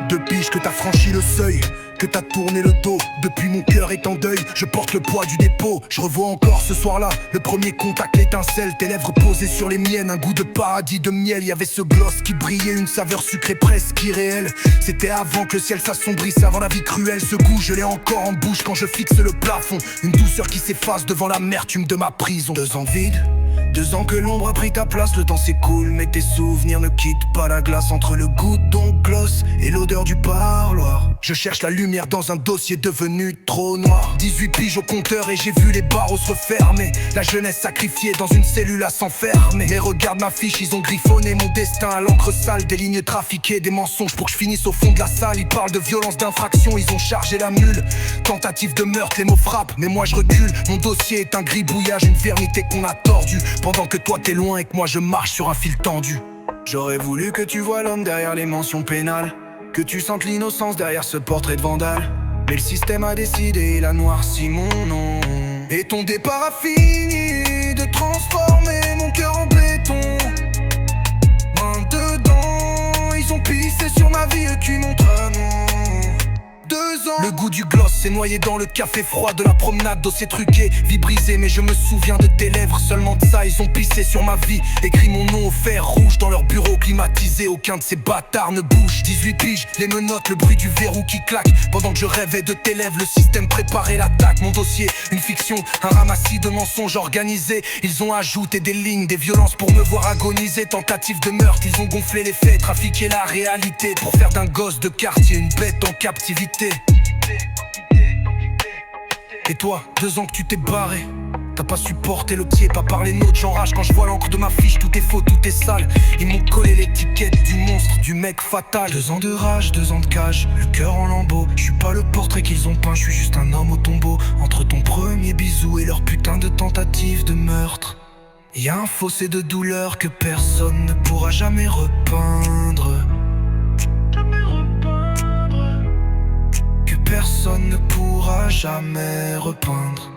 2 piges que t'as franchi le seuil, que t'as tourné le dos. Depuis mon cœur est en deuil, je porte le poids du dépôt. Je revois encore ce soir-là le premier contact, l'étincelle, tes lèvres posées sur les miennes. Un goût de paradis, de miel, y avait ce gloss qui brillait, une saveur sucrée presque irréelle. C'était avant que le ciel s'assombrisse, avant la vie cruelle. Ce goût je l'ai encore en bouche quand je fixe le plafond. Une douceur qui s'efface devant l'amertume de ma prison. 2 ans vides, 2 ans que l'ombre a pris ta place. Le temps s'écoule mais tes souvenirs ne quittent pas la glace. Entre le goût d'ongloss et l'odeur du parloir, je cherche la lumière dans un dossier devenu trop noir. 18 piges au compteur et j'ai vu les barreaux se refermer. La jeunesse sacrifiée dans une cellule à s'enfermer. Mais regarde ma fiche, ils ont griffonné mon destin à l'encre sale. Des lignes trafiquées, des mensonges pour que je finisse au fond de la salle. Ils parlent de violence, d'infraction, ils ont chargé la mule. Tentative de meurtre, les mots frappent, mais moi je recule. Mon dossier est un gribouillage, une vérité qu'on a tordue. Pendant que toi t'es loin et que moi je marche sur un fil tendu. J'aurais voulu que tu vois l'homme derrière les mentions pénales, que tu sentes l'innocence derrière ce portrait de vandale. Mais le système a décidé, il a noirci mon nom. Et ton départ a fini de transformer mon cœur en béton. Main dedans, ils ont pissé sur ma vie et tu montres un nom. 2 ans. Le goût du gloss s'est noyé dans le café froid de la promenade, dossier truqué, vie brisée. Mais je me souviens de tes lèvres, seulement de ça. Ils ont pissé sur ma vie, écrit mon nom au fer rouge dans leur bureau climatisé. Aucun de ces bâtards ne bouge. 18 piges, les menottes, le bruit du verrou qui claque. Pendant que je rêvais de tes lèvres, le système préparait l'attaque. Mon dossier, une fiction, un ramassis de mensonges organisés. Ils ont ajouté des lignes, des violences pour me voir agoniser. Tentative de meurtre, ils ont gonflé les faits, trafiqué la réalité pour faire d'un gosse de quartier une bête en captivité. Et toi, 2 ans que tu t'es barré, t'as pas supporté le pied, pas parlé nôtre. J'enrage quand je vois l'encre de ma fiche, tout est faux, tout est sale. Ils m'ont collé l'étiquette du monstre, du mec fatal. 2 ans de rage, 2 ans de cage, le cœur en lambeaux. Je suis pas le portrait qu'ils ont peint, je suis juste un homme au tombeau. Entre ton premier bisou et leur putain de tentative de meurtre, y a un fossé de douleur que personne ne pourra jamais repeindre. Que personne ne pourra jamais repeindre.